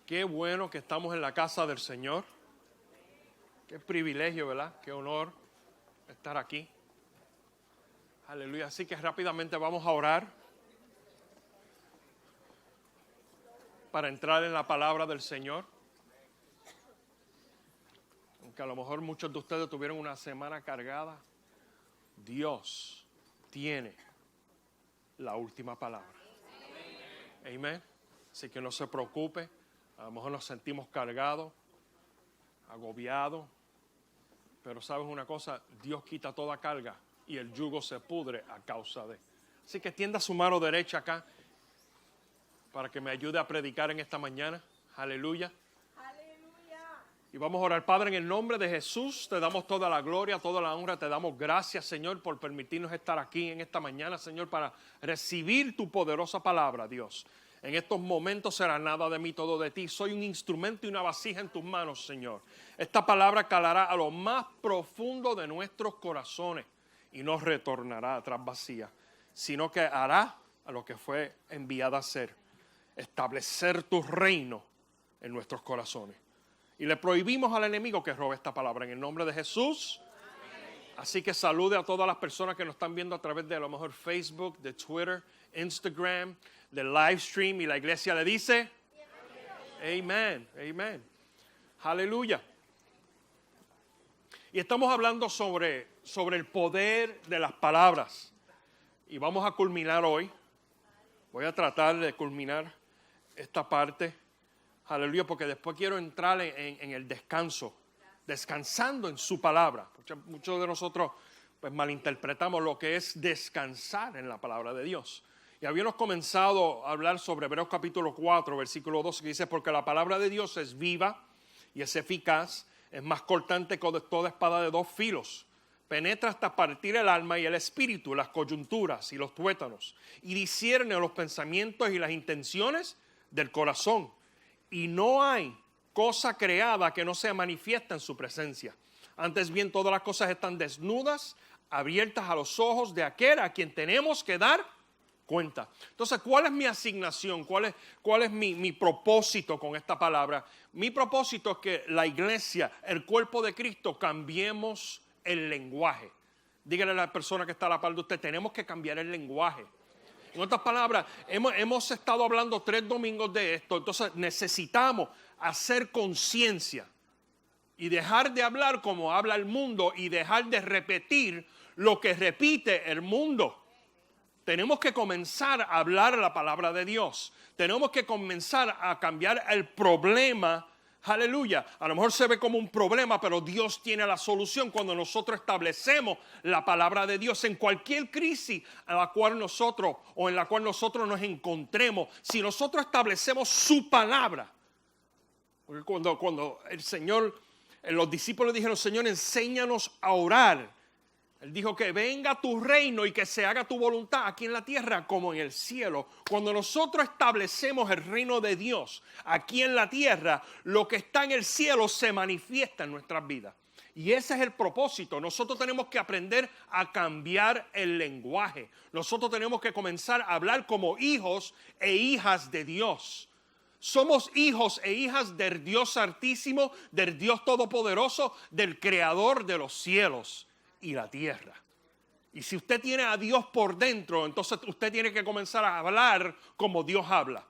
Qué bueno que estamos en la casa del Señor. Qué privilegio, ¿verdad? Qué honor estar aquí. Aleluya. Así que rápidamente vamos a orar para entrar en la palabra del Señor. Aunque a lo mejor muchos de ustedes tuvieron una semana cargada, Dios tiene la última palabra. Amén. Así que no se preocupe. A lo mejor nos sentimos cargados, agobiados. Pero ¿sabes una cosa? Dios quita toda carga y el yugo se pudre a causa de. Así que tienda su mano derecha acá para que me ayude a predicar en esta mañana. Aleluya. Y vamos a orar. Padre, en el nombre de Jesús, te damos toda la gloria, toda la honra. Te damos gracias, Señor, por permitirnos estar aquí en esta mañana, Señor, para recibir tu poderosa palabra, Dios. En estos momentos será nada de mí, todo de ti. Soy un instrumento y una vasija en tus manos, Señor. Esta palabra calará a lo más profundo de nuestros corazones y no retornará atrás vacía, sino que hará a lo que fue enviada a hacer, establecer tu reino en nuestros corazones. Y le prohibimos al enemigo que robe esta palabra en el nombre de Jesús. Amén. Así que salude a todas las personas que nos están viendo a través de a lo mejor Facebook, de Twitter, Instagram, del live stream. Y la iglesia le dice, amén, amén. Aleluya. Y estamos hablando sobre el poder de las palabras. Y vamos a culminar hoy. Voy a tratar de culminar esta parte. Aleluya, porque después quiero entrar en el descanso, descansando en su palabra. Muchos de nosotros pues malinterpretamos lo que es descansar en la palabra de Dios. Y habíamos comenzado a hablar sobre Hebreos capítulo 4, versículo 12, que dice, porque la palabra de Dios es viva y es eficaz, es más cortante que toda espada de dos filos. Penetra hasta partir el alma y el espíritu, las coyunturas y los tuétanos, y discierne los pensamientos y las intenciones del corazón. Y no hay cosa creada que no sea manifiesta en su presencia. Antes bien, todas las cosas están desnudas, abiertas a los ojos de aquel a quien tenemos que dar cuenta. Entonces, ¿cuál es mi asignación? ¿Cuál es mi propósito con esta palabra? Mi propósito es que la iglesia, el cuerpo de Cristo, cambiemos el lenguaje. Dígale a la persona que está a la par de usted, tenemos que cambiar el lenguaje. En otras palabras, hemos estado hablando 3 domingos de esto, entonces necesitamos hacer conciencia y dejar de hablar como habla el mundo y dejar de repetir lo que repite el mundo. Tenemos que comenzar a hablar la palabra de Dios. Tenemos que comenzar a cambiar el problema. Aleluya. A lo mejor se ve como un problema, pero Dios tiene la solución cuando nosotros establecemos la palabra de Dios en cualquier crisis en la cual nosotros nos encontremos. Si nosotros establecemos su palabra, porque cuando el Señor, los discípulos dijeron, Señor, enséñanos a orar. Él dijo que venga tu reino y que se haga tu voluntad aquí en la tierra como en el cielo. Cuando nosotros establecemos el reino de Dios aquí en la tierra, lo que está en el cielo se manifiesta en nuestras vidas. Y ese es el propósito. Nosotros tenemos que aprender a cambiar el lenguaje. Nosotros tenemos que comenzar a hablar como hijos e hijas de Dios. Somos hijos e hijas del Dios Altísimo, del Dios Todopoderoso, del Creador de los cielos y la tierra. Y si usted tiene a Dios por dentro, entonces usted tiene que comenzar a hablar como Dios habla,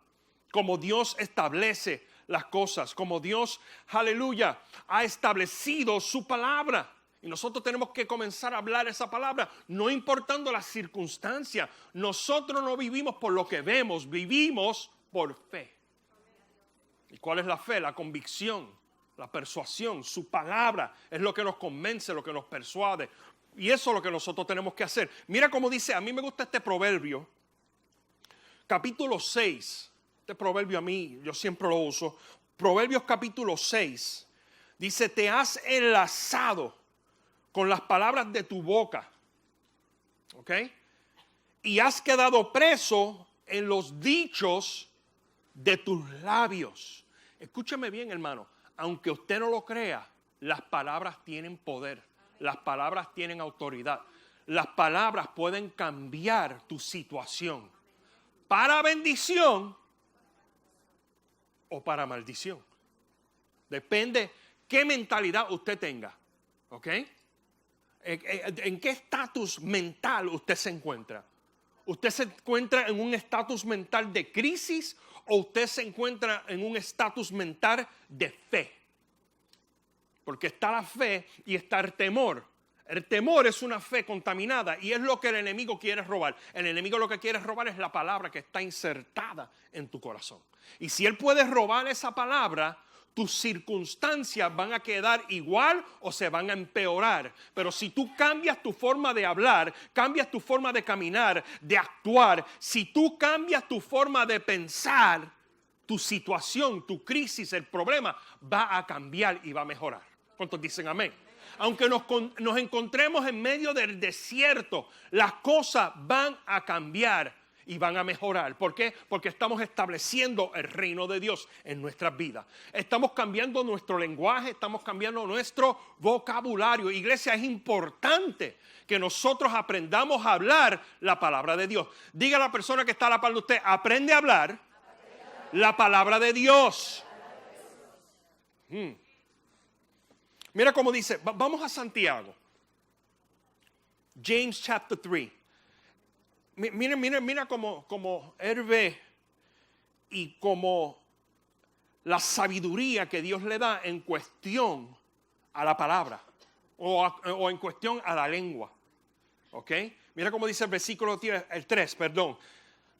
como Dios establece las cosas, como Dios, aleluya, ha establecido su palabra. Y nosotros tenemos que comenzar a hablar esa palabra, no importando las circunstancias. Nosotros no vivimos por lo que vemos, vivimos por fe. ¿Y cuál es la fe? La convicción, la persuasión, su palabra es lo que nos convence, lo que nos persuade. Y eso es lo que nosotros tenemos que hacer. Mira cómo dice, a mí me gusta este proverbio, capítulo 6. Este proverbio a mí, yo siempre lo uso. Proverbios capítulo 6. Dice, te has enlazado con las palabras de tu boca. ¿Ok? Y has quedado preso en los dichos de tus labios. Escúchame bien, hermano. Aunque usted no lo crea, las palabras tienen poder, las palabras tienen autoridad, las palabras pueden cambiar tu situación para bendición o para maldición. Depende qué mentalidad usted tenga. ¿Ok? ¿En qué estatus mental usted se encuentra? ¿Usted se encuentra en un estatus mental de crisis o usted se encuentra en un estatus mental de fe? Porque está la fe y está el temor. El temor es una fe contaminada y es lo que el enemigo quiere robar. El enemigo lo que quiere robar es la palabra que está insertada en tu corazón. Y si él puede robar esa palabra, tus circunstancias van a quedar igual o se van a empeorar. Pero si tú cambias tu forma de hablar, cambias tu forma de caminar, de actuar, si tú cambias tu forma de pensar, tu situación, tu crisis, el problema va a cambiar y va a mejorar. ¿Cuántos dicen amén? Aunque nos encontremos en medio del desierto, las cosas van a cambiar y van a mejorar. ¿Por qué? Porque estamos estableciendo el reino de Dios en nuestras vidas. Estamos cambiando nuestro lenguaje, estamos cambiando nuestro vocabulario. Iglesia, es importante que nosotros aprendamos a hablar la palabra de Dios. Diga a la persona que está a la par de usted, aprende a hablar la palabra de Dios. Mira cómo dice, vamos a Santiago. James chapter 3. Mira cómo él ve y como la sabiduría que Dios le da en cuestión a la palabra o en cuestión a la lengua. ¿Ok? Mira cómo dice el versículo 3, perdón.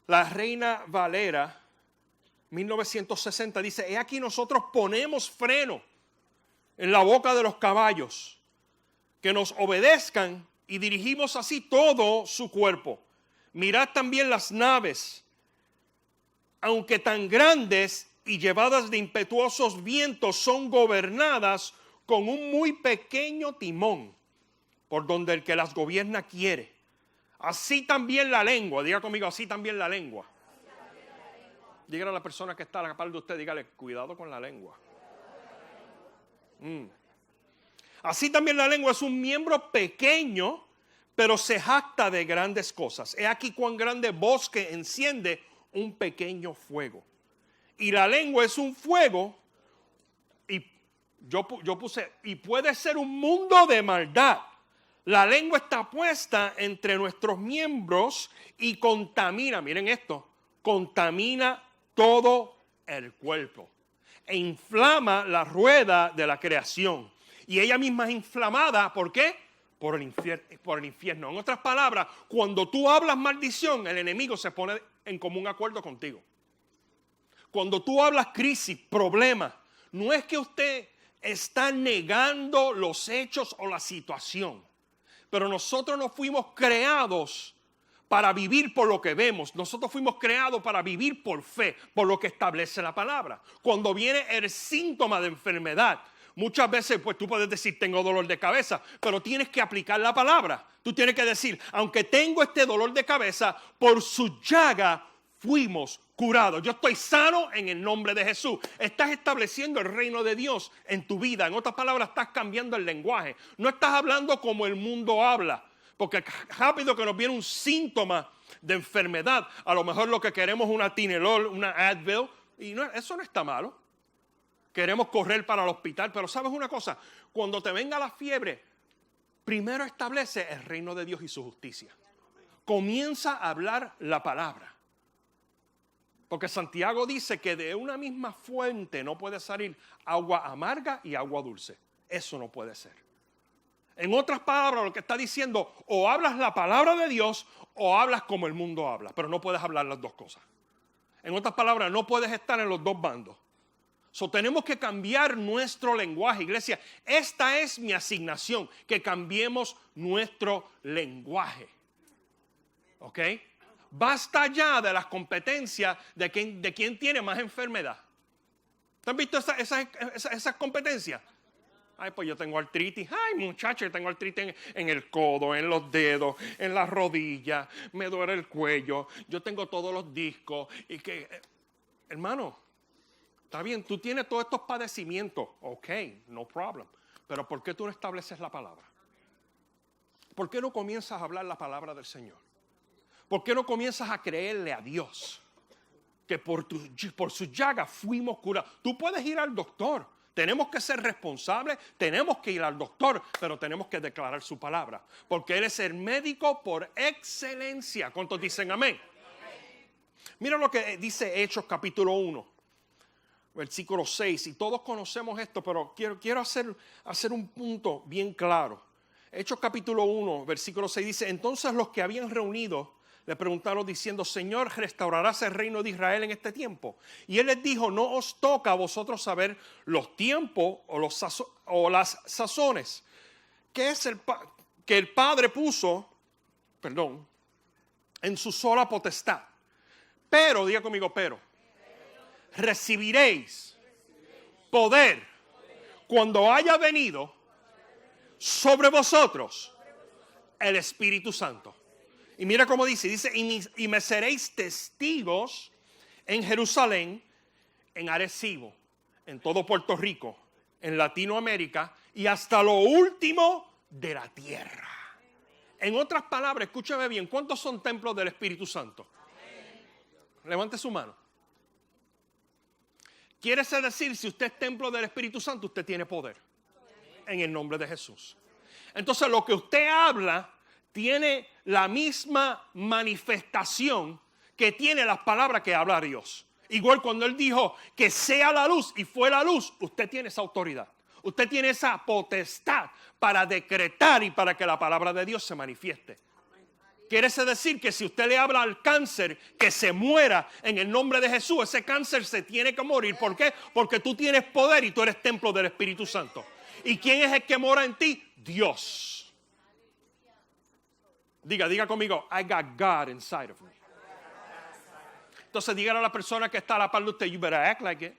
La Reina Valera 1960 dice, he aquí nosotros ponemos freno en la boca de los caballos, que nos obedezcan y dirigimos así todo su cuerpo. Mirad también las naves, aunque tan grandes y llevadas de impetuosos vientos, son gobernadas con un muy pequeño timón, por donde el que las gobierna quiere. Así también la lengua, diga conmigo, así también la lengua. Dígale a la persona que está a la par de usted, dígale, cuidado con la lengua. Así también la lengua es un miembro pequeño, pero se jacta de grandes cosas. He aquí cuán grande bosque enciende un pequeño fuego. Y la lengua es un fuego, y yo puse, y puede ser un mundo de maldad. La lengua está puesta entre nuestros miembros y contamina, miren esto, contamina todo el cuerpo e inflama la rueda de la creación. Y ella misma es inflamada, ¿por qué? Por el infierno. En otras palabras, cuando tú hablas maldición, el enemigo se pone en común acuerdo contigo. Cuando tú hablas crisis, problema, no es que usted está negando los hechos o la situación, pero nosotros no fuimos creados para vivir por lo que vemos. Nosotros fuimos creados para vivir por fe, por lo que establece la palabra. Cuando viene el síntoma de enfermedad, muchas veces pues tú puedes decir tengo dolor de cabeza, pero tienes que aplicar la palabra. Tú tienes que decir, aunque tengo este dolor de cabeza, por su llaga fuimos curados. Yo estoy sano en el nombre de Jesús. Estás estableciendo el reino de Dios en tu vida. En otras palabras, estás cambiando el lenguaje. No estás hablando como el mundo habla. Porque rápido que nos viene un síntoma de enfermedad, a lo mejor lo que queremos es una Tylenol, una Advil, y no, eso no está malo. Queremos correr para el hospital, pero ¿sabes una cosa? Cuando te venga la fiebre, primero establece el reino de Dios y su justicia. Comienza a hablar la palabra. Porque Santiago dice que de una misma fuente no puede salir agua amarga y agua dulce. Eso no puede ser. En otras palabras, lo que está diciendo, o hablas la palabra de Dios o hablas como el mundo habla, pero no puedes hablar las dos cosas. En otras palabras, no puedes estar en los dos bandos. Tenemos que cambiar nuestro lenguaje, iglesia. Esta es mi asignación, que cambiemos nuestro lenguaje. ¿Ok? Basta ya de las competencias de quién tiene más enfermedad. ¿Te han visto esas competencias? Ay, pues yo tengo artritis. Ay, muchacho, yo tengo artritis en el codo, en los dedos, en las rodillas. Me duele el cuello. Yo tengo todos los discos. Y hermano, está bien, tú tienes todos estos padecimientos. Ok, no problem. Pero ¿por qué tú no estableces la palabra? ¿Por qué no comienzas a hablar la palabra del Señor? ¿Por qué no comienzas a creerle a Dios? que por sus llagas fuimos curados. Tú puedes ir al doctor. Tenemos que ser responsables, tenemos que ir al doctor, pero tenemos que declarar su palabra. Porque Él es el médico por excelencia. ¿Cuántos dicen amén? Mira lo que dice Hechos capítulo 1, versículo 6. Y todos conocemos esto, pero quiero hacer un punto bien claro. Hechos capítulo 1, versículo 6 dice: entonces los que habían reunido le preguntaron diciendo: Señor, ¿restaurarás el reino de Israel en este tiempo? Y Él les dijo: no os toca a vosotros saber los tiempos o las sazones que el Padre puso, en su sola potestad. Pero, diga conmigo, pero recibiréis poder cuando haya venido sobre vosotros el Espíritu Santo. Y mira cómo dice, y me seréis testigos en Jerusalén, en Arecibo, en todo Puerto Rico, en Latinoamérica y hasta lo último de la tierra. En otras palabras, escúchame bien, ¿cuántos son templos del Espíritu Santo? Levante su mano. Quiere decir, si usted es templo del Espíritu Santo, usted tiene poder. En el nombre de Jesús. Entonces, lo que usted habla tiene la misma manifestación que tiene las palabras que habla Dios. Igual cuando Él dijo que sea la luz y fue la luz, usted tiene esa autoridad. Usted tiene esa potestad para decretar y para que la palabra de Dios se manifieste. Quiere decir que si usted le habla al cáncer que se muera en el nombre de Jesús, ese cáncer se tiene que morir. ¿Por qué? Porque tú tienes poder y tú eres templo del Espíritu Santo. ¿Y quién es el que mora en ti? Dios. Diga conmigo, I got God inside of me. Entonces dígale a la persona que está a la par de usted, you better act like it.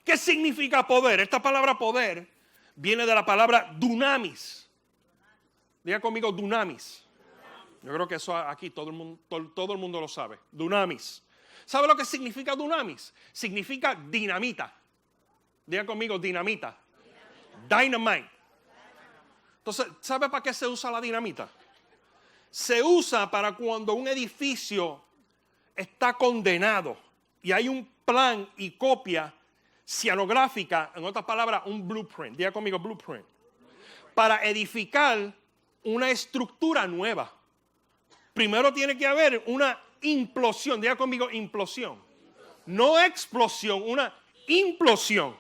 ¿Qué significa poder? Esta palabra poder viene de la palabra dunamis. Diga conmigo dunamis. Yo creo que eso aquí todo el mundo lo sabe. Dunamis. ¿Sabe lo que significa dunamis? Significa dinamita. Diga conmigo dinamita. Dynamite. Entonces, ¿sabe para qué se usa la dinamita? Se usa para cuando un edificio está condenado y hay un plan y copia cianográfica, en otras palabras, un blueprint. Diga conmigo blueprint. Para edificar una estructura nueva. Primero tiene que haber una implosión. Diga conmigo implosión. No explosión, una implosión.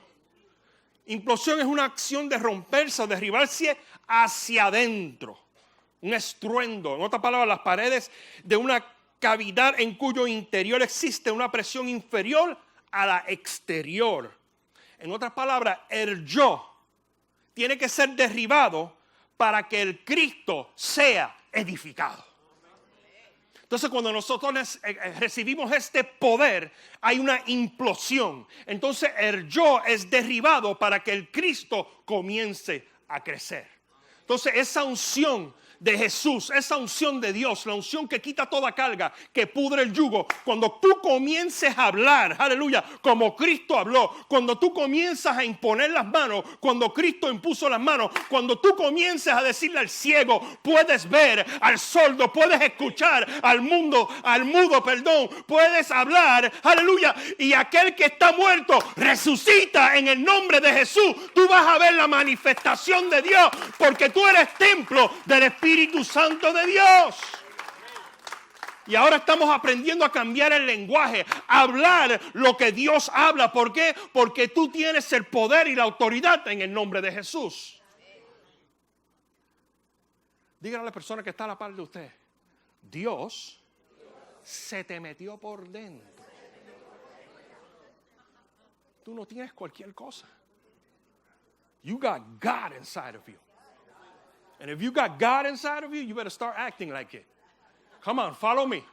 Implosión es una acción de romperse o derribarse hacia adentro. Un estruendo. En otras palabras, las paredes de una cavidad en cuyo interior existe una presión inferior a la exterior. En otras palabras, el yo tiene que ser derribado para que el Cristo sea edificado. Entonces, cuando nosotros recibimos este poder, hay una implosión. Entonces, el yo es derribado para que el Cristo comience a crecer. Entonces, esa unción de Jesús, esa unción de Dios, la unción que quita toda carga, que pudre el yugo, cuando tú comiences a hablar, aleluya, como Cristo habló, cuando tú comienzas a imponer las manos, cuando Cristo impuso las manos, cuando tú comiences a decirle al ciego, puedes ver, al sordo, puedes escuchar, al mudo, puedes hablar, aleluya, y aquel que está muerto resucita en el nombre de Jesús. Tú vas a ver la manifestación de Dios, porque tú eres templo del Espíritu Santo de Dios. Y ahora estamos aprendiendo a cambiar el lenguaje, a hablar lo que Dios habla. ¿Por qué? Porque tú tienes el poder y la autoridad en el nombre de Jesús. Dígale a la persona que está a la par de usted, Dios se te metió por dentro. Tú no tienes cualquier cosa. You got God inside of you. And if you got God inside of you, you better start acting like it. Come on, follow me.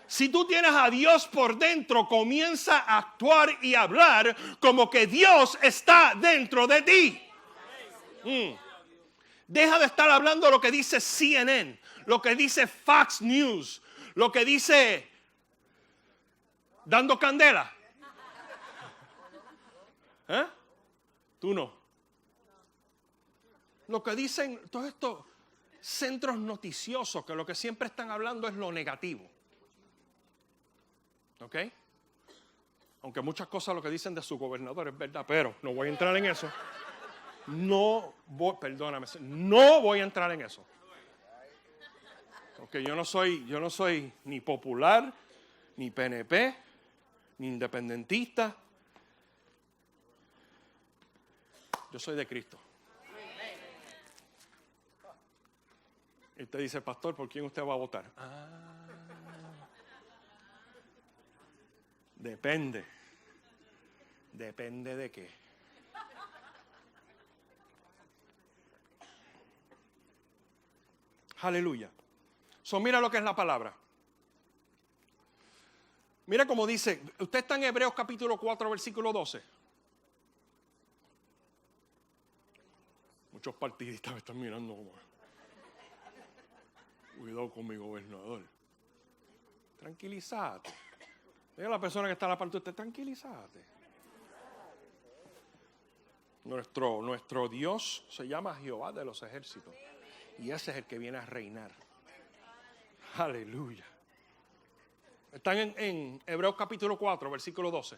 Si tú tienes a Dios por dentro, comienza a actuar y hablar como que Dios está dentro de ti. Deja de estar hablando lo que dice CNN, lo que dice Fox News, lo que dice Dando Candela. Tú no. Lo que dicen todo esto, centros noticiosos que lo que siempre están hablando es lo negativo. ¿Ok? Aunque muchas cosas lo que dicen de su gobernador es verdad, pero no voy a entrar en eso. No voy a entrar en eso. Porque yo no soy ni popular, ni PNP, ni independentista. Yo soy de Cristo. Y usted dice, pastor, ¿por quién usted va a votar? Depende. Depende de qué. Aleluya. Mira lo que es la palabra. Mira cómo dice, usted está en Hebreos capítulo 4, versículo 12. Muchos partidistas me están mirando como, cuidado con mi gobernador. Tranquilízate. Diga a la persona que está a la parte de usted, tranquilízate. Nuestro Dios se llama Jehová de los ejércitos. Y ese es el que viene a reinar. Aleluya. Están en Hebreos capítulo 4, versículo 12.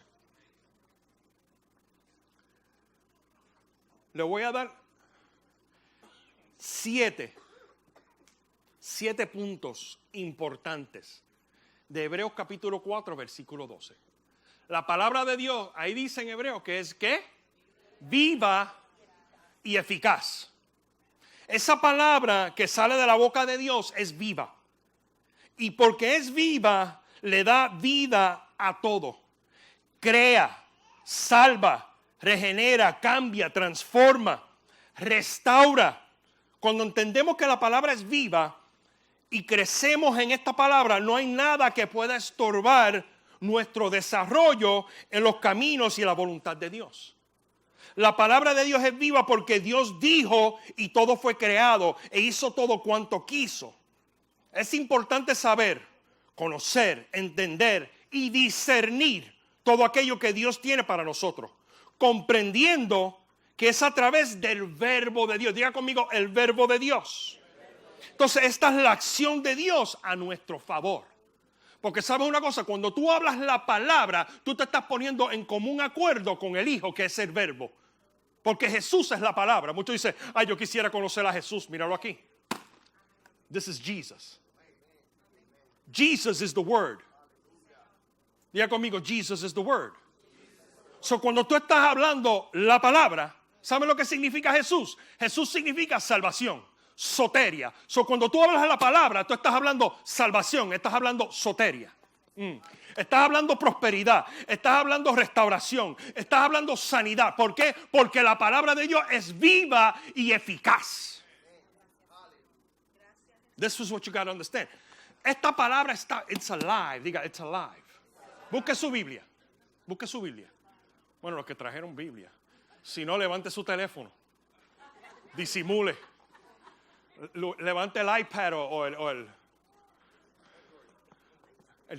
Le voy a dar 7 puntos importantes de Hebreos capítulo 4, versículo 12. La palabra de Dios, ahí dice en Hebreos que es ¿qué? Viva y eficaz. Esa palabra que sale de la boca de Dios es viva. Y porque es viva, le da vida a todo. Crea, salva, regenera, cambia, transforma, restaura. Cuando entendemos que la palabra es viva y crecemos en esta palabra, no hay nada que pueda estorbar nuestro desarrollo en los caminos y la voluntad de Dios. La palabra de Dios es viva porque Dios dijo y todo fue creado e hizo todo cuanto quiso. Es importante saber, conocer, entender y discernir todo aquello que Dios tiene para nosotros, comprendiendo que es a través del verbo de Dios. Diga conmigo, el verbo de Dios. Entonces, esta es la acción de Dios a nuestro favor. Porque sabes una cosa, cuando tú hablas la palabra, tú te estás poniendo en común acuerdo con el Hijo, que es el verbo. Porque Jesús es la palabra. Muchos dicen, ay, yo quisiera conocer a Jesús. Míralo aquí. This is Jesus. Jesus is the word. Diga conmigo, Jesus is the word. So, cuando tú estás hablando la palabra, ¿sabes lo que significa Jesús? Jesús significa salvación, soteria. So, cuando tú hablas la palabra, tú estás hablando salvación, estás hablando soteria. Estás hablando prosperidad, estás hablando restauración, estás hablando sanidad. ¿Por qué? Porque la palabra de Dios es viva y eficaz. This is what you got to understand. Esta palabra está, it's alive, diga, it's alive. Busque su Biblia, busque su Biblia. Bueno, los que trajeron Biblia. Si no, levante su teléfono, disimule, levante el iPad o el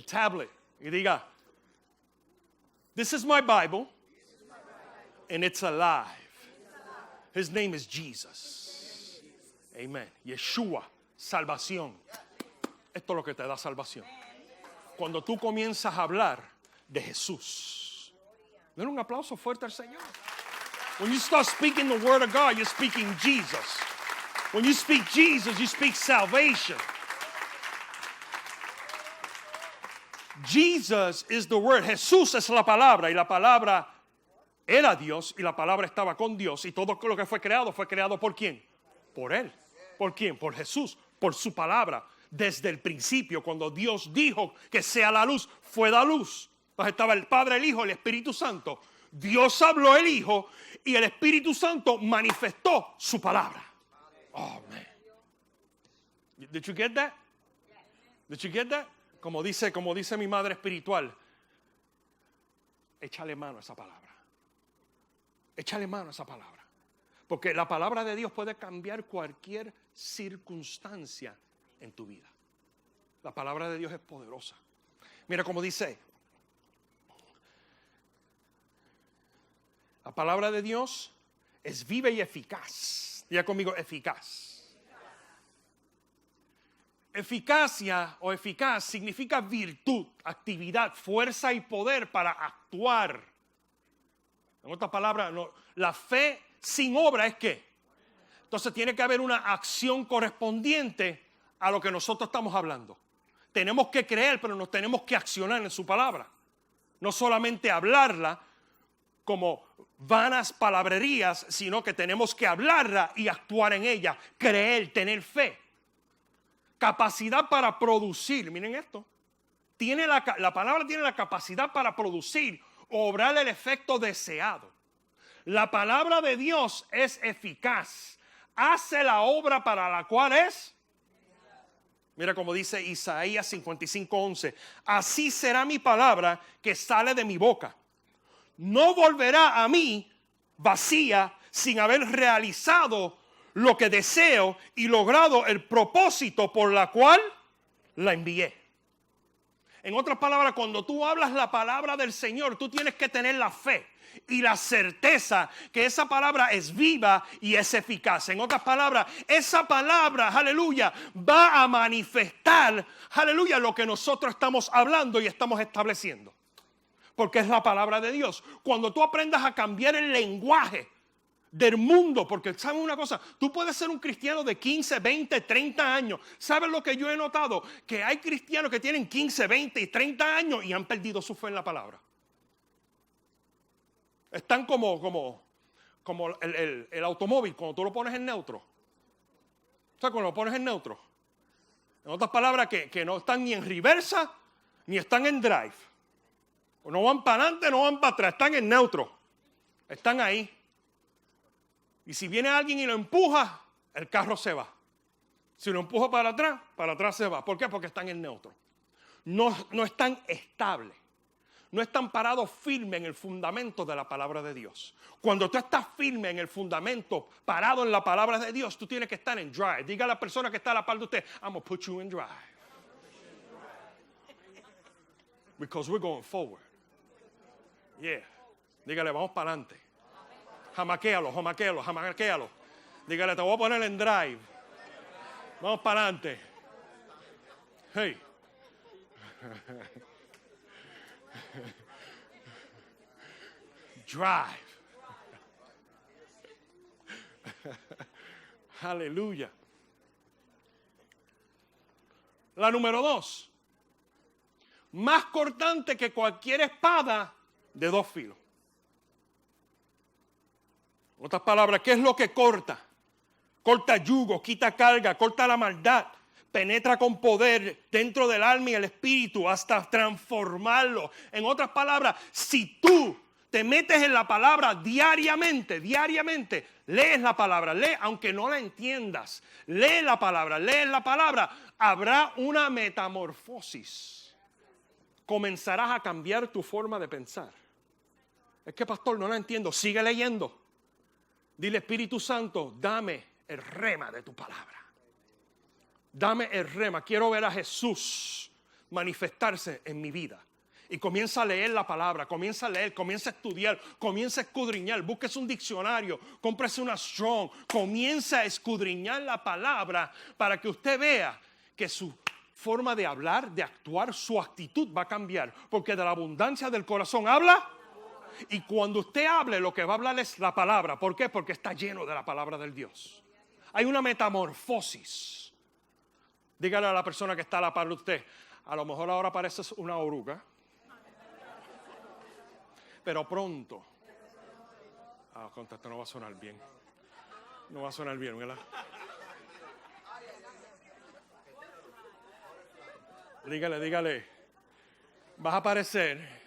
tablet y diga, this is my Bible and it's alive. His name is Jesus. Amen. Yeshua, salvación. Esto es lo que te da salvación. Cuando tú comienzas a hablar de Jesús. Den un aplauso fuerte al Señor. When you start speaking the word of God, you're speaking Jesus. When you speak Jesus, you speak salvation. Jesus is the word. Jesús es la palabra y la palabra era Dios y la palabra estaba con Dios y todo lo que fue creado ¿por quién? Por Él. ¿Por quién? Por Jesús, por su palabra. Desde el principio, cuando Dios dijo que sea la luz, fue la luz. Entonces estaba el Padre, el Hijo, el Espíritu Santo. Dios habló el Hijo y el Espíritu Santo manifestó su palabra. Oh, man. Did you get that? Did you get that? Como dice mi madre espiritual, échale mano a esa palabra. Échale mano a esa palabra. Porque la palabra de Dios puede cambiar cualquier circunstancia en tu vida. La palabra de Dios es poderosa. Mira cómo dice. La palabra de Dios es viva y eficaz. Diga conmigo, eficaz. Eficacia o eficaz significa virtud, actividad, fuerza y poder para actuar. En otras palabras, la fe sin obra es ¿qué? Entonces tiene que haber una acción correspondiente a lo que nosotros estamos hablando. Tenemos que creer, pero nos tenemos que accionar en su palabra. No solamente hablarla como vanas palabrerías, sino que tenemos que hablarla y actuar en ella, creer, tener fe. Capacidad para producir, miren esto. La palabra tiene la capacidad para producir o obrar el efecto deseado. La palabra de Dios es eficaz. Hace la obra para la cual es. Mira como dice Isaías 55:11. Así será mi palabra que sale de mi boca. No volverá a mí vacía sin haber realizado lo que deseo y logrado el propósito por la cual la envié. En otras palabras, cuando tú hablas la palabra del Señor, tú tienes que tener la fe y la certeza que esa palabra es viva y es eficaz. En otras palabras, esa palabra, aleluya, va a manifestar, aleluya, lo que nosotros estamos hablando y estamos estableciendo. Porque es la palabra de Dios. Cuando tú aprendas a cambiar el lenguaje del mundo, porque ¿sabes una cosa? Tú puedes ser un cristiano de 15, 20, 30 años. ¿Sabes lo que yo he notado? Que hay cristianos que tienen 15, 20 y 30 años y han perdido su fe en la palabra. Están como el automóvil, cuando tú lo pones en neutro. O sea, cuando lo pones en neutro. En otras palabras, que no están ni en reversa, ni están en drive. No van para adelante, no van para atrás, están en neutro. Están ahí. Y si viene alguien y lo empuja, el carro se va. Si lo empuja para atrás se va. ¿Por qué? Porque están en neutro. No están estables. No están parados firmes en el fundamento de la palabra de Dios. Cuando tú estás firme en el fundamento, parado en la palabra de Dios, tú tienes que estar en drive. Diga a la persona que está a la par de usted, I'm going to put you in drive. Because we're going forward. Yeah. Dígale, vamos para adelante. Jamaquéalo. Dígale, te voy a poner en drive. Vamos para adelante. Hey. Drive. Aleluya. La número 2. Más cortante que cualquier espada de 2 filos. En otras palabras, ¿qué es lo que corta? Corta yugo, quita carga, corta la maldad, penetra con poder dentro del alma y el espíritu hasta transformarlo. En otras palabras, si tú te metes en la palabra diariamente, lees la palabra, lee aunque no la entiendas, lees la palabra, habrá una metamorfosis. Comenzarás a cambiar tu forma de pensar. Es que pastor, no la entiendo, sigue leyendo. Dile, Espíritu Santo, dame el rema de tu palabra. Dame el rema. Quiero ver a Jesús manifestarse en mi vida. Y comienza a leer la palabra, comienza a leer, comienza a estudiar, comienza a escudriñar. Búsquese un diccionario, cómprese una Strong. Comienza a escudriñar la palabra para que usted vea que su forma de hablar, de actuar, su actitud va a cambiar. Porque de la abundancia del corazón habla. Y cuando usted hable, lo que va a hablar es la palabra. ¿Por qué? Porque está lleno de la palabra del Dios. Hay una metamorfosis. Dígale a la persona que está a la par de usted, a lo mejor ahora pareces una oruga, pero pronto. Contacto, no va a sonar bien. No va a sonar bien, ¿verdad? Dígale. Vas a parecer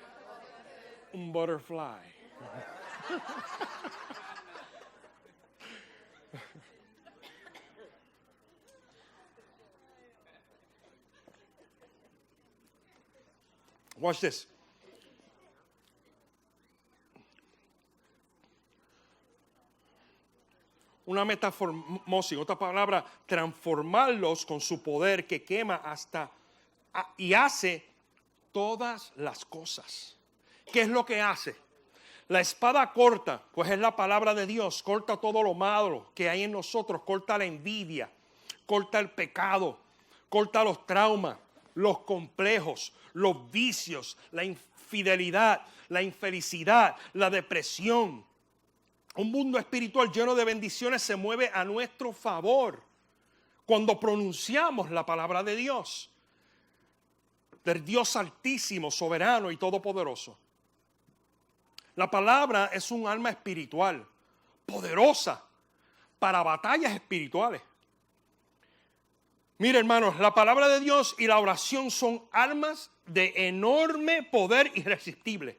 un butterfly. Watch this. Una metamorfosis, otra palabra, transformarlos con su poder que quema hasta y hace todas las cosas. ¿Qué es lo que hace? La espada corta, pues es la palabra de Dios, corta todo lo malo que hay en nosotros, corta la envidia, corta el pecado, corta los traumas, los complejos, los vicios, la infidelidad, la infelicidad, la depresión. Un mundo espiritual lleno de bendiciones se mueve a nuestro favor cuando pronunciamos la palabra de Dios, del Dios altísimo, soberano y todopoderoso. La palabra es un arma espiritual, poderosa, para batallas espirituales. Mire, hermanos, la palabra de Dios y la oración son armas de enorme poder irresistible.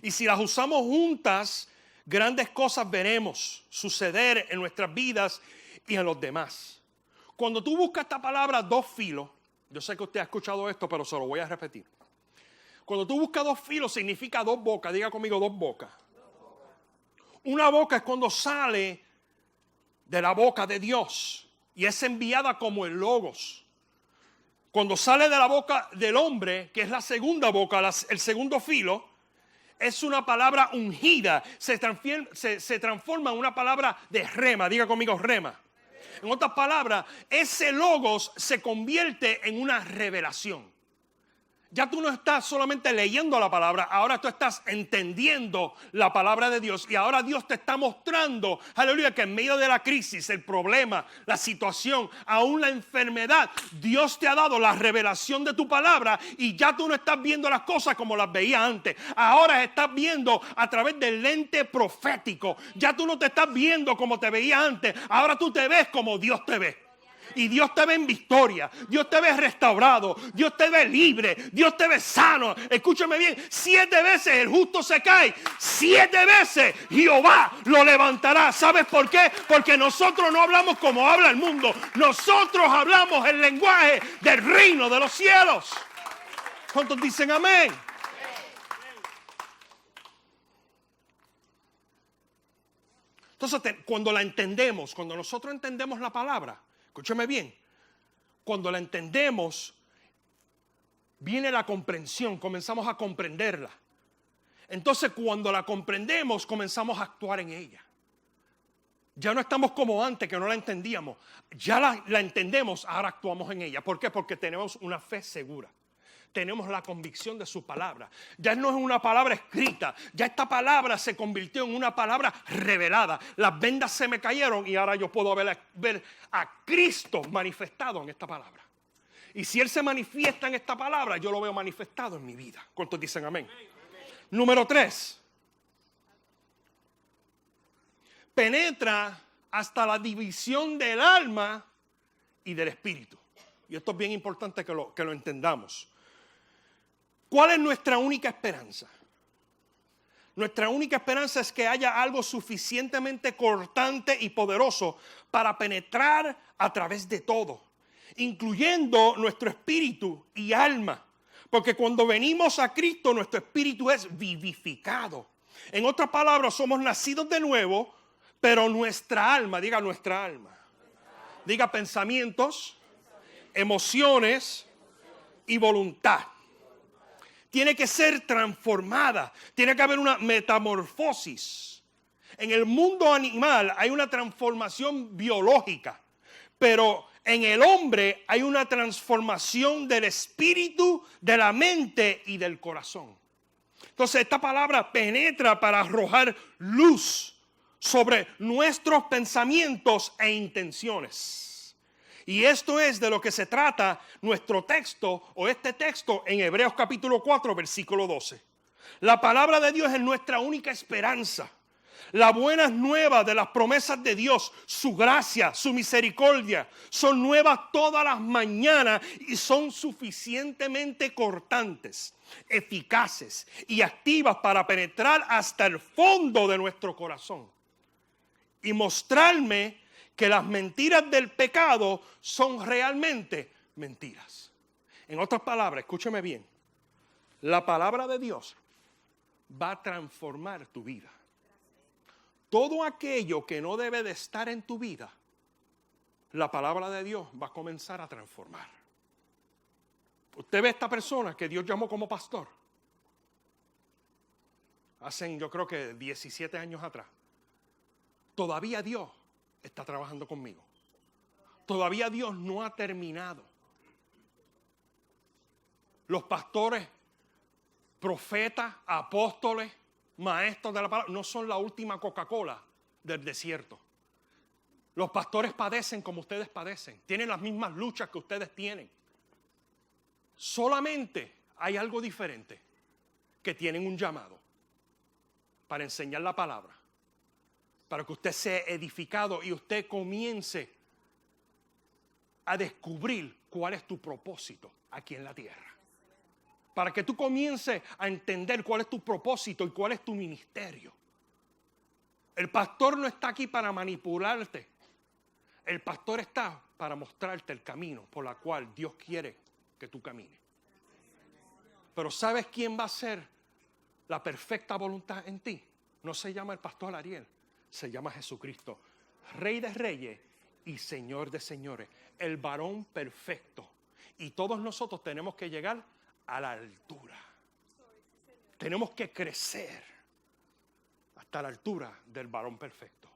Y si las usamos juntas, grandes cosas veremos suceder en nuestras vidas y en los demás. Cuando tú buscas esta palabra dos filos, yo sé que usted ha escuchado esto, pero se lo voy a repetir. Cuando tú buscas dos filos, significa dos bocas. Diga conmigo, dos bocas. Una boca es cuando sale de la boca de Dios y es enviada como el Logos. Cuando sale de la boca del hombre, que es la segunda boca, el segundo filo, es una palabra ungida. Se transforma en una palabra de rema. Diga conmigo, rema. En otras palabras, ese Logos se convierte en una revelación. Ya tú no estás solamente leyendo la palabra, ahora tú estás entendiendo la palabra de Dios. Y ahora Dios te está mostrando, aleluya, que en medio de la crisis, el problema, la situación, aún la enfermedad, Dios te ha dado la revelación de tu palabra y ya tú no estás viendo las cosas como las veías antes. Ahora estás viendo a través del lente profético. Ya tú no te estás viendo como te veías antes, ahora tú te ves como Dios te ve. Y Dios te ve en victoria, Dios te ve restaurado, Dios te ve libre, Dios te ve sano. Escúchame bien, 7 veces el justo se cae, 7 veces Jehová lo levantará. ¿Sabes por qué? Porque nosotros no hablamos como habla el mundo. Nosotros hablamos el lenguaje del reino de los cielos. ¿Cuántos dicen amén? Entonces, cuando la entendemos, cuando nosotros entendemos la palabra, escúchame bien, cuando la entendemos, viene la comprensión, comenzamos a comprenderla. Entonces, cuando la comprendemos, comenzamos a actuar en ella. Ya no estamos como antes, que no la entendíamos. Ya la entendemos, ahora actuamos en ella. ¿Por qué? Porque tenemos una fe segura. Tenemos la convicción de su palabra. Ya no es una palabra escrita. Ya esta palabra se convirtió en una palabra revelada. Las vendas se me cayeron y ahora yo puedo ver a Cristo manifestado en esta palabra. Y si Él se manifiesta en esta palabra, yo lo veo manifestado en mi vida. ¿Cuántos dicen amén? Número 3. Penetra hasta la división del alma y del espíritu. Y esto es bien importante que lo entendamos. ¿Cuál es nuestra única esperanza? Nuestra única esperanza es que haya algo suficientemente cortante y poderoso para penetrar a través de todo, incluyendo nuestro espíritu y alma. Porque cuando venimos a Cristo, nuestro espíritu es vivificado. En otras palabras, somos nacidos de nuevo, pero nuestra alma, diga nuestra alma, diga pensamientos, emociones y voluntad, tiene que ser transformada, tiene que haber una metamorfosis. En el mundo animal hay una transformación biológica, pero en el hombre hay una transformación del espíritu, de la mente y del corazón. Entonces esta palabra penetra para arrojar luz sobre nuestros pensamientos e intenciones. Y esto es de lo que se trata nuestro texto o este texto en Hebreos capítulo 4, versículo 12. La palabra de Dios es nuestra única esperanza. Las buenas nuevas de las promesas de Dios, su gracia, su misericordia, son nuevas todas las mañanas y son suficientemente cortantes, eficaces y activas para penetrar hasta el fondo de nuestro corazón y mostrarme que las mentiras del pecado son realmente mentiras. En otras palabras, escúcheme bien, la palabra de Dios va a transformar tu vida. Todo aquello que no debe de estar en tu vida, la palabra de Dios va a comenzar a transformar. Usted ve a esta persona que Dios llamó como pastor. Hace, yo creo que 17 años atrás. Todavía Dios está trabajando conmigo. Todavía Dios no ha terminado. Los pastores, profetas, apóstoles, maestros de la palabra, no son la última Coca-Cola del desierto. Los pastores padecen como ustedes padecen. Tienen las mismas luchas que ustedes tienen. Solamente hay algo diferente, que tienen un llamado para enseñar la palabra, para que usted sea edificado y usted comience a descubrir cuál es tu propósito aquí en la tierra. Para que tú comiences a entender cuál es tu propósito y cuál es tu ministerio. El pastor no está aquí para manipularte. El pastor está para mostrarte el camino por el cual Dios quiere que tú camines. Pero ¿sabes quién va a ser la perfecta voluntad en ti? No se llama el pastor Ariel, se llama Jesucristo, Rey de Reyes y Señor de Señores, el varón perfecto. Y todos nosotros tenemos que llegar a la altura. Tenemos que crecer hasta la altura del varón perfecto.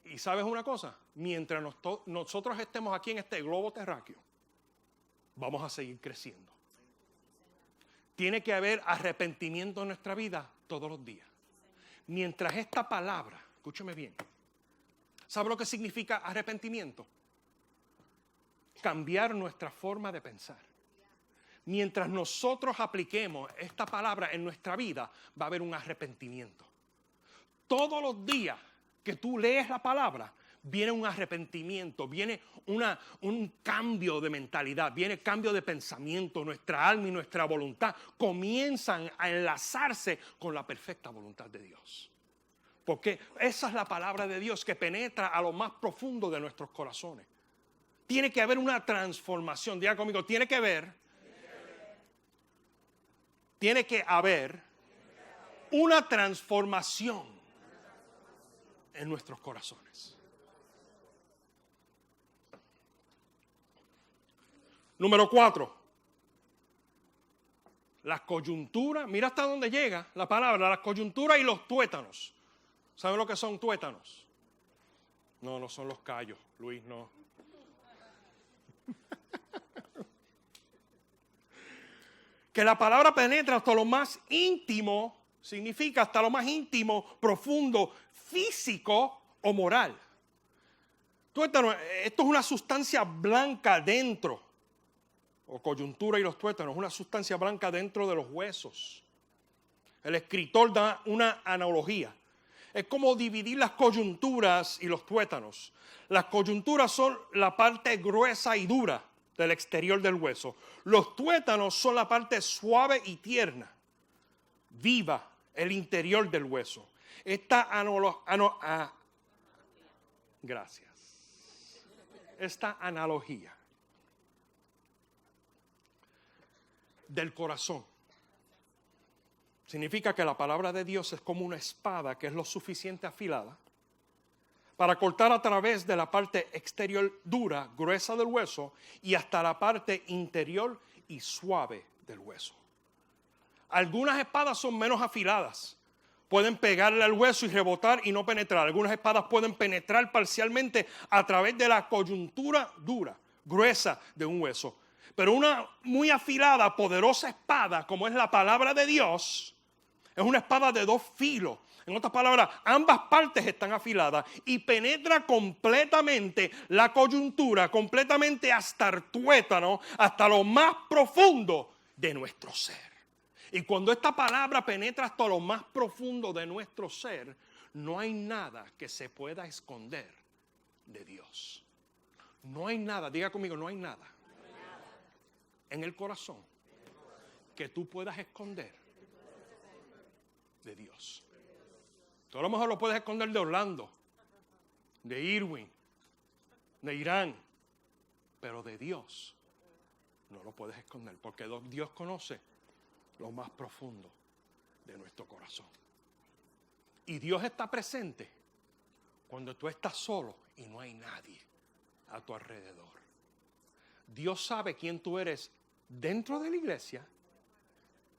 Y ¿sabes una cosa? Mientras nosotros estemos aquí en este globo terráqueo, vamos a seguir creciendo. Tiene que haber arrepentimiento en nuestra vida todos los días. Mientras esta palabra, escúcheme bien, ¿sabe lo que significa arrepentimiento? Cambiar nuestra forma de pensar. Mientras nosotros apliquemos esta palabra en nuestra vida, va a haber un arrepentimiento. Todos los días que tú lees la palabra, viene un arrepentimiento, viene un cambio de mentalidad, viene cambio de pensamiento. Nuestra alma y nuestra voluntad comienzan a enlazarse con la perfecta voluntad de Dios. Porque esa es la palabra de Dios que penetra a lo más profundo de nuestros corazones. Tiene que haber una transformación. Diga conmigo, tiene que haber una transformación en nuestros corazones. Número 4. Las coyunturas. Mira hasta dónde llega la palabra. Las coyunturas y los tuétanos. ¿Saben lo que son tuétanos? No son los callos, Luis, no. Que la palabra penetra hasta lo más íntimo, significa hasta lo más íntimo, profundo, físico o moral. Tuétano, esto es una sustancia blanca dentro, o coyuntura y los tuétanos, una sustancia blanca dentro de los huesos. El escritor da una analogía. Es como dividir las coyunturas y los tuétanos. Las coyunturas son la parte gruesa y dura del exterior del hueso. Los tuétanos son la parte suave y tierna, viva, el interior del hueso. Gracias. Esta analogía del corazón significa que la palabra de Dios es como una espada que es lo suficiente afilada para cortar a través de la parte exterior dura, gruesa del hueso, y hasta la parte interior y suave del hueso. Algunas espadas son menos afiladas. Pueden pegarle al hueso y rebotar y no penetrar. Algunas espadas pueden penetrar parcialmente a través de la coyuntura dura, gruesa de un hueso. Pero una muy afilada, poderosa espada, como es la palabra de Dios, es una espada de dos filos. En otras palabras, ambas partes están afiladas y penetra completamente la coyuntura, completamente hasta el tuétano, hasta lo más profundo de nuestro ser. Y cuando esta palabra penetra hasta lo más profundo de nuestro ser, no hay nada que se pueda esconder de Dios. No hay nada, diga conmigo, no hay nada en el corazón que tú puedas esconder de Dios. Tú a lo mejor lo puedes esconder de Orlando, de Irwin, de Irán, pero de Dios no lo puedes esconder, porque Dios conoce lo más profundo de nuestro corazón. Y Dios está presente cuando tú estás solo y no hay nadie a tu alrededor. Dios sabe quién tú eres dentro de la iglesia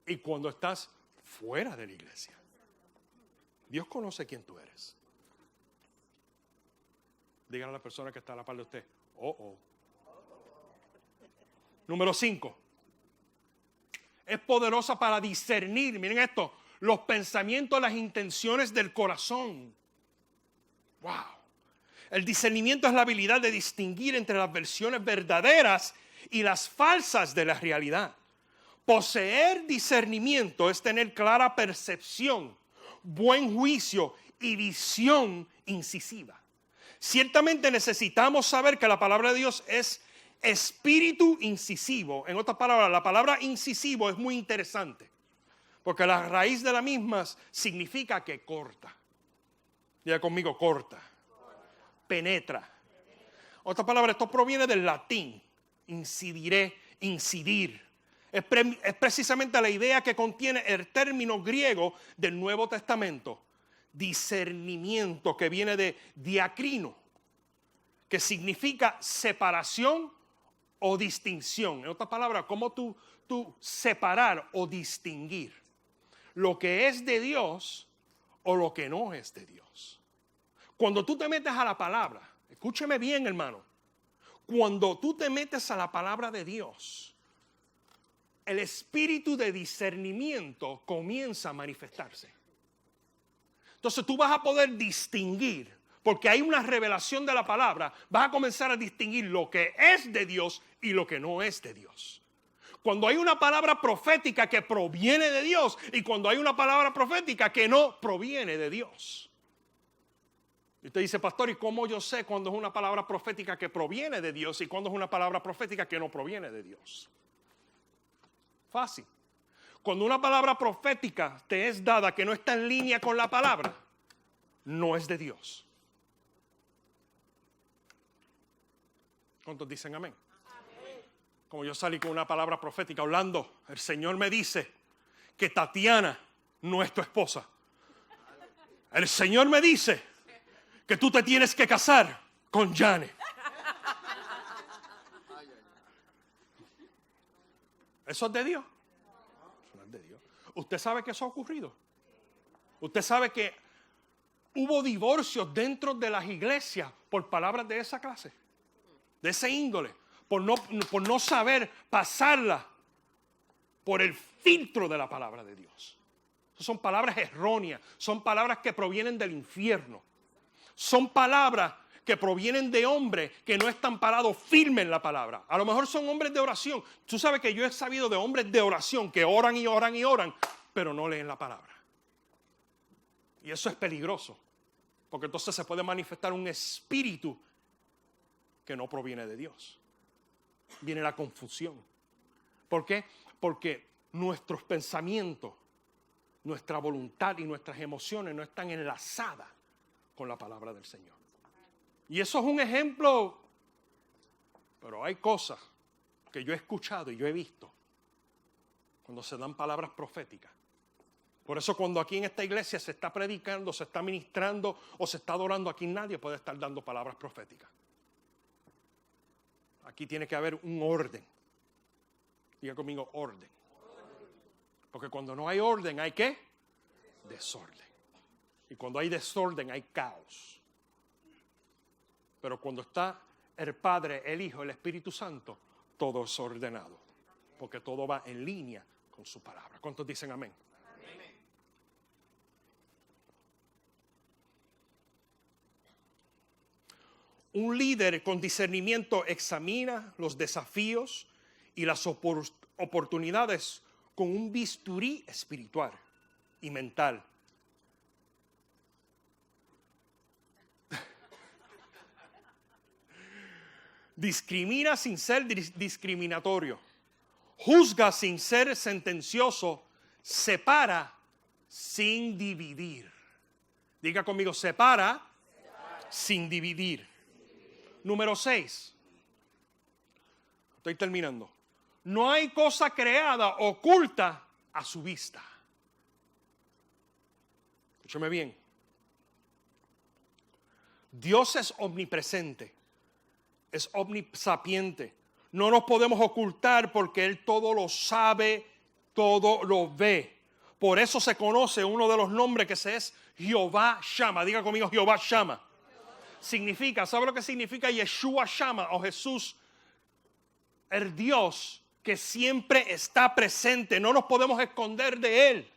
y cuando estás fuera de la iglesia. Dios conoce quién tú eres. Díganle a la persona que está a la par de usted. Número 5. es poderosa para discernir, miren esto, los pensamientos, las intenciones del corazón. Wow. El discernimiento es la habilidad de distinguir entre las versiones verdaderas y las falsas de la realidad. Poseer discernimiento es tener clara percepción, buen juicio y visión incisiva. Ciertamente necesitamos saber que la palabra de Dios es espíritu incisivo. En otras palabras, la palabra incisivo es muy interesante, porque la raíz de la misma significa que corta. Diga conmigo, corta. Penetra. Otra palabra, esto proviene del latín, incidiré, incidir. Es precisamente la idea que contiene el término griego del Nuevo Testamento, discernimiento, que viene de diacrino, que significa separación o distinción. En otras palabras, ¿cómo tú separar o distinguir lo que es de Dios o lo que no es de Dios? Cuando tú te metes a la palabra, escúcheme bien, hermano, cuando tú te metes a la palabra de Dios, el espíritu de discernimiento comienza a manifestarse. Entonces tú vas a poder distinguir, porque hay una revelación de la palabra, vas a comenzar a distinguir lo que es de Dios y lo que no es de Dios. Cuando hay una palabra profética que proviene de Dios y cuando hay una palabra profética que no proviene de Dios. Y usted dice, pastor, ¿y cómo yo sé cuando es una palabra profética que proviene de Dios y cuando es una palabra profética que no proviene de Dios? Fácil. Cuando una palabra profética te es dada que no está en línea con la palabra, no es de Dios. ¿Cuántos dicen amén? Amén. Como yo salí con una palabra profética, Orlando, el Señor me dice que Tatiana no es tu esposa. El Señor me dice que tú te tienes que casar con Janet. ¿Eso es de Dios? Eso no es de Dios. ¿Usted sabe que eso ha ocurrido? ¿Usted sabe que hubo divorcios dentro de las iglesias por palabras de esa clase? De ese índole. Por no saber pasarla por el filtro de la palabra de Dios. Son palabras erróneas. Son palabras que provienen del infierno. Son palabras que provienen de hombres que no están parados firmes en la palabra. A lo mejor son hombres de oración. Tú sabes que yo he sabido de hombres de oración que oran y oran y oran, pero no leen la palabra. Y eso es peligroso, porque entonces se puede manifestar un espíritu que no proviene de Dios. Viene la confusión. ¿Por qué? Porque nuestros pensamientos, nuestra voluntad y nuestras emociones no están enlazadas con la palabra del Señor. Y eso es un ejemplo, pero hay cosas que yo he escuchado y yo he visto cuando se dan palabras proféticas. Por eso cuando aquí en esta iglesia se está predicando, se está ministrando o se está adorando, aquí nadie puede estar dando palabras proféticas. Aquí tiene que haber un orden. Diga conmigo, orden. Porque cuando no hay orden, ¿hay qué? Desorden. Y cuando hay desorden, hay caos. Pero cuando está el Padre, el Hijo, el Espíritu Santo, todo es ordenado. Porque todo va en línea con su palabra. ¿Cuántos dicen amén? Amén. Un líder con discernimiento examina los desafíos y las oportunidades con un bisturí espiritual y mental. Discrimina sin ser discriminatorio. Juzga sin ser sentencioso. Separa sin dividir. Diga conmigo, separa sin dividir. Número 6. Estoy terminando. No hay cosa creada oculta a su vista. Escúchame bien. Dios es omnipresente. Es omnisapiente. No nos podemos ocultar porque Él todo lo sabe, todo lo ve. Por eso se conoce uno de los nombres que es Jehová Shammah. Diga conmigo, Jehová Shammah. Significa, ¿sabe lo que significa Yeshua Shammah o Jesús, el Dios que siempre está presente. No nos podemos esconder de Él.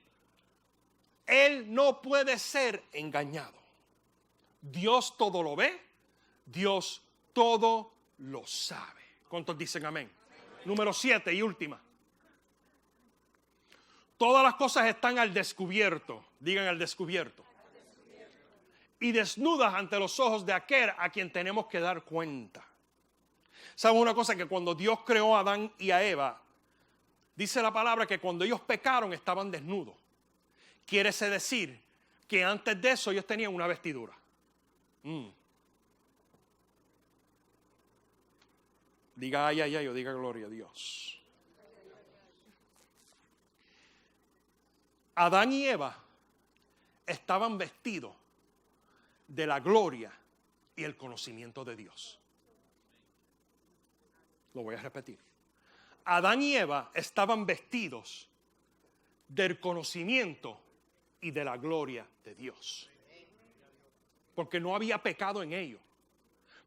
Él no puede ser engañado. Dios todo lo ve. Dios todo lo sabe. ¿Cuántos dicen amén? Número 7 y última. Todas las cosas están al descubierto. Digan al descubierto. Y desnudas ante los ojos de aquel a quien tenemos que dar cuenta. ¿Saben una cosa? Que cuando Dios creó a Adán y a Eva, dice la palabra que cuando ellos pecaron estaban desnudos. Quiere decir que antes de eso ellos tenían una vestidura. Diga ay, ay, ay, o diga gloria a Dios. Adán y Eva estaban vestidos de la gloria y el conocimiento de Dios. Lo voy a repetir. Adán y Eva estaban vestidos del conocimiento y de la gloria de Dios. Porque no había pecado en ellos.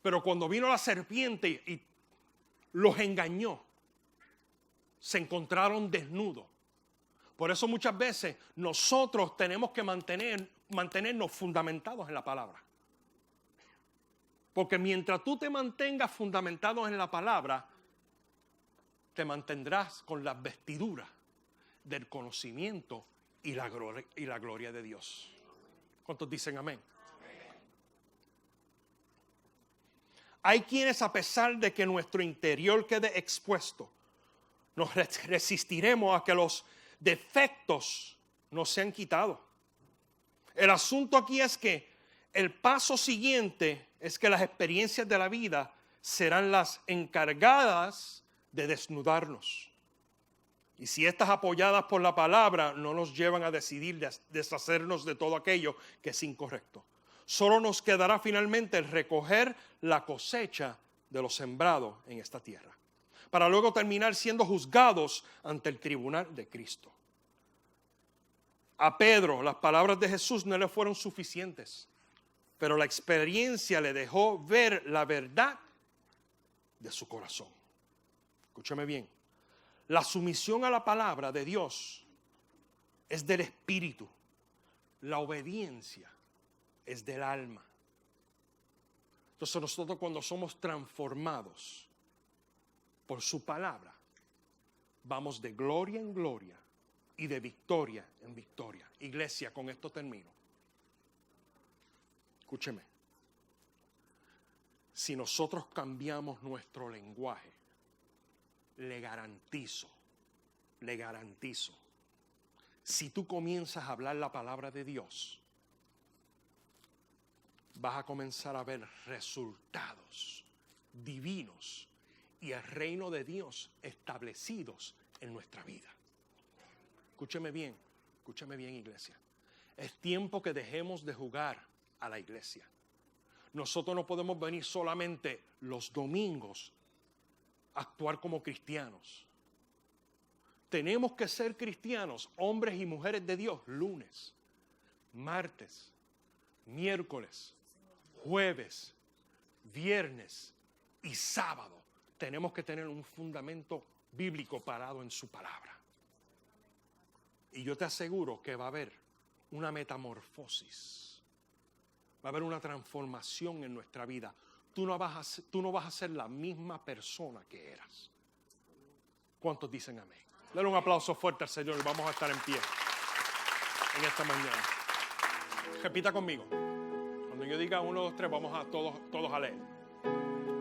Pero cuando vino la serpiente y los engañó, se encontraron desnudos. Por eso muchas veces nosotros tenemos que mantenernos fundamentados en la palabra. Porque mientras tú te mantengas fundamentados en la palabra, te mantendrás con las vestiduras del conocimiento y la gloria de Dios. ¿Cuántos dicen amén? Hay quienes, a pesar de que nuestro interior quede expuesto, nos resistiremos a que los defectos nos sean quitados. El asunto aquí es que el paso siguiente es que las experiencias de la vida serán las encargadas de desnudarnos. Y si estas, apoyadas por la palabra, no nos llevan a decidir deshacernos de todo aquello que es incorrecto, solo nos quedará finalmente el recoger la cosecha de lo sembrado en esta tierra, para luego terminar siendo juzgados ante el tribunal de Cristo. A Pedro las palabras de Jesús no le fueron suficientes, pero la experiencia le dejó ver la verdad de su corazón. Escúchame bien. La sumisión a la palabra de Dios es del espíritu. La obediencia es del alma. Entonces nosotros, cuando somos transformados por su palabra, vamos de gloria en gloria y de victoria en victoria. Iglesia, con esto termino. Escúcheme. Si nosotros cambiamos nuestro lenguaje, le garantizo, si tú comienzas a hablar la palabra de Dios, vas a comenzar a ver resultados divinos y el reino de Dios establecidos en nuestra vida. Escúcheme bien, iglesia. Es tiempo que dejemos de jugar a la iglesia. Nosotros no podemos venir solamente los domingos a actuar como cristianos. Tenemos que ser cristianos, hombres y mujeres de Dios, lunes, martes, miércoles, jueves, viernes y sábado. Tenemos que tener un fundamento bíblico parado en su palabra. Y yo te aseguro que va a haber una metamorfosis. Va a haber una transformación en nuestra vida. Tú no vas a ser la misma persona que eras. ¿Cuántos dicen amén? Dale un aplauso fuerte al Señor y vamos a estar en pie en esta mañana. Repita conmigo. Cuando yo diga 1, 2, 3, vamos a todos a leer.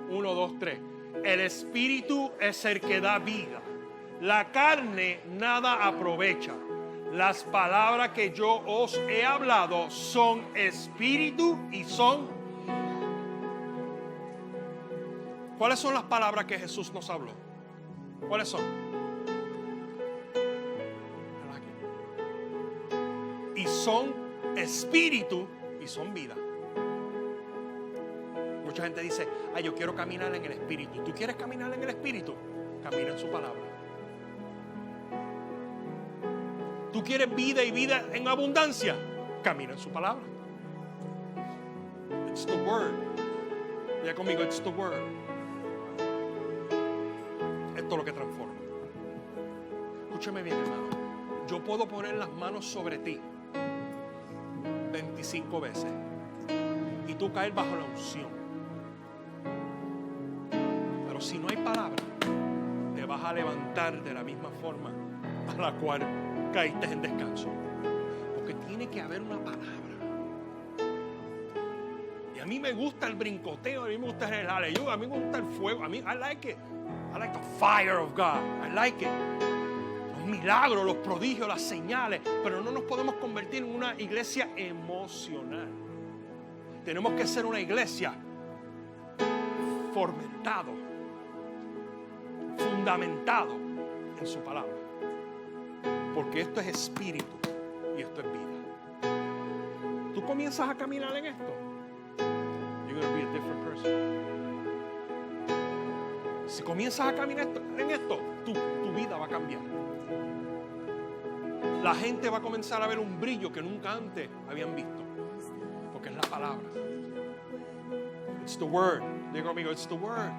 1, 2, 3. El Espíritu es el que da vida. La carne nada aprovecha. Las palabras que yo os he hablado son espíritu y son... ¿Cuáles son las palabras que Jesús nos habló? ¿Cuáles son? Y son espíritu y son vida. Mucha gente dice, yo quiero caminar en el espíritu. ¿Tú quieres caminar en el espíritu? Camina en su palabra. ¿Tú quieres vida y vida en abundancia? Camina en su palabra. It's the word. Ya conmigo, it's the word. Esto es lo que transforma. escúcheme bien, hermano. Yo puedo poner las manos sobre ti 25 veces y tú caer bajo la unción. Pero si no hay palabra, te vas a levantar de la misma forma a la cual caíste en descanso. Porque tiene que haber una palabra. Y a mí me gusta el brincoteo, a mí me gusta el aleluya, a mí me gusta el fuego. A mí, I like it. I like the fire of God. I like it. Los milagros, los prodigios, las señales. Pero no nos podemos convertir en una iglesia emocional. Tenemos que ser una iglesia fundamentado en su palabra. Porque esto es espíritu y esto es vida. Tú comienzas a caminar en esto, you're going to be a different person. Si comienzas a caminar en esto, tu vida va a cambiar. La gente va a comenzar a ver un brillo que nunca antes habían visto. Porque es la palabra. It's the word. Digo amigo, it's the word.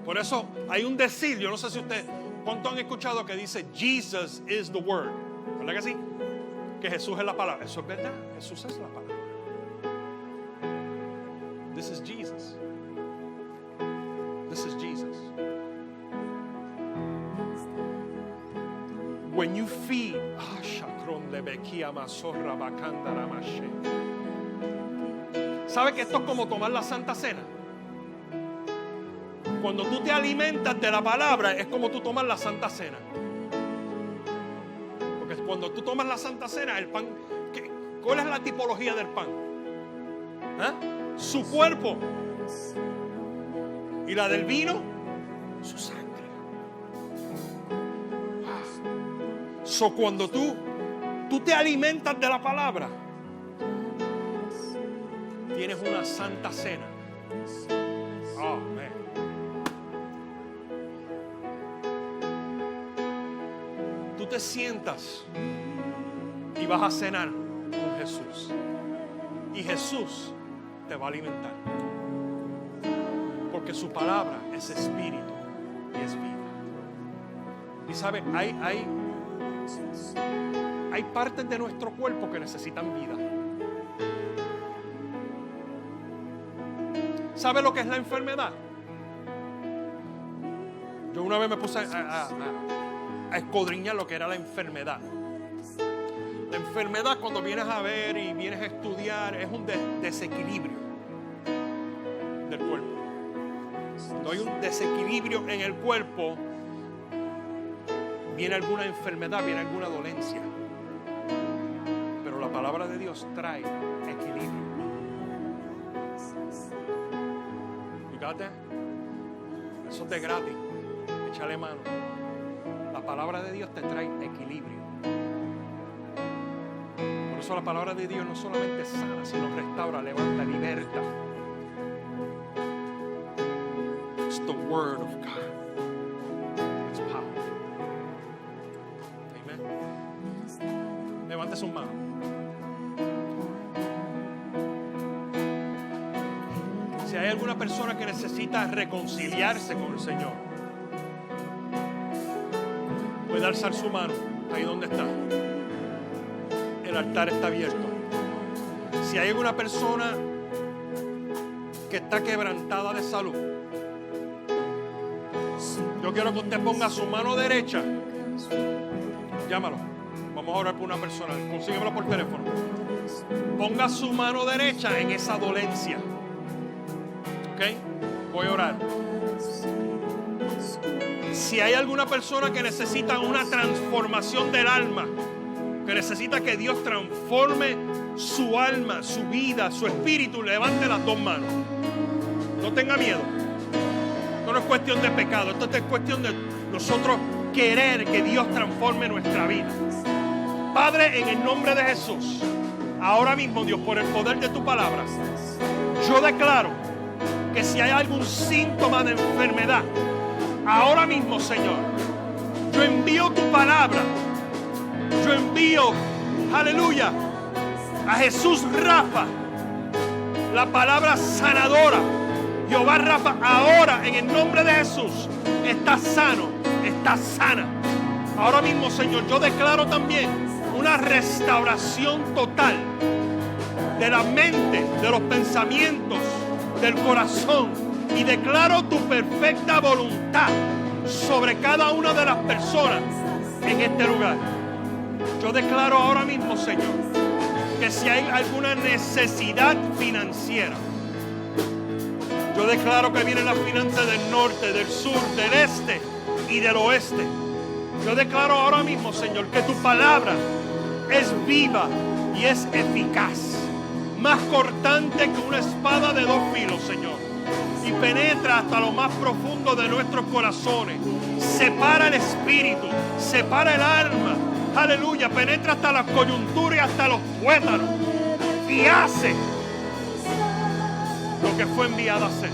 Por eso hay un decir, yo no sé si ustedes, ¿cuánto han escuchado que dice Jesus is the word? ¿Verdad que sí? Que Jesús es la palabra. Eso es verdad, Jesús es la palabra. This is Jesus. This is Jesus. When you feed, ¿sabe que esto es como tomar la Santa Cena? Cuando tú te alimentas de la palabra, es como tú tomas la Santa Cena. Porque cuando tú tomas la Santa Cena, el pan, ¿cuál es la tipología del pan? Su cuerpo. Y la del vino, su sangre. So, cuando tú te alimentas de la palabra, tienes una santa cena. Oh, man. Tú te sientas y vas a cenar con Jesús. Y Jesús te va a alimentar. Porque su palabra es espíritu y es vida. Y sabe, hay partes de nuestro cuerpo que necesitan vida. ¿Sabe lo que es la enfermedad? Yo una vez me puse a escudriñar lo que era la enfermedad. La enfermedad, cuando vienes a ver y vienes a estudiar, es un desequilibrio del cuerpo. Cuando hay un desequilibrio en el cuerpo, viene alguna enfermedad, viene alguna dolencia. Pero la palabra de Dios trae equilibrio. You got that? Eso es de gratis. Échale mano. La palabra de Dios te trae equilibrio. Por eso la palabra de Dios no solamente sana, sino restaura, levanta, liberta. It's the word of God. It's powerful. Amen. Levante sus manos. Si hay alguna persona que necesita reconciliarse con el Señor, puede alzar su mano ahí donde está. El altar está abierto. Si hay alguna persona que está quebrantada de salud, yo quiero que usted ponga su mano derecha. Llámalo. Vamos a orar por una persona. Consíguemelo por teléfono. Ponga su mano derecha en esa dolencia. ¿Ok? Voy a orar. Si hay alguna persona que necesita una transformación del alma, que necesita que Dios transforme su alma, su vida, su espíritu, levante las dos manos. No tenga miedo. Esto no es cuestión de pecado. Esto es cuestión de nosotros querer que Dios transforme nuestra vida. Padre, en el nombre de Jesús, ahora mismo, Dios, por el poder de tu palabra, yo declaro que si hay algún síntoma de enfermedad, ahora mismo, Señor, yo envío tu palabra. Yo envío, aleluya, a Jesús Rafa, la palabra sanadora. Jehová Rafa, ahora en el nombre de Jesús, está sano, está sana. Ahora mismo, Señor, yo declaro también una restauración total de la mente, de los pensamientos, del corazón, y declaro tu perfecta voluntad sobre cada una de las personas en este lugar. Yo declaro ahora mismo, Señor, que si hay alguna necesidad financiera, yo declaro que vienen las finanzas del norte, del sur, del este y del oeste. Yo declaro ahora mismo, Señor, que tu palabra es viva y es eficaz, más cortante que una espada de dos filos, Señor, y penetra hasta lo más profundo de nuestros corazones, separa el espíritu, separa el alma, aleluya, penetra hasta las coyunturas y hasta los tuétanos, y hace lo que fue enviado a hacer.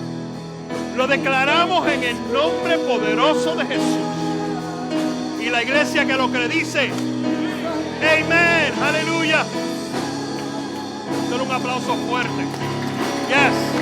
Lo declaramos en el nombre poderoso de Jesús. Y la iglesia que lo cree dice, amén, aleluya. Dale un aplauso fuerte. Yes.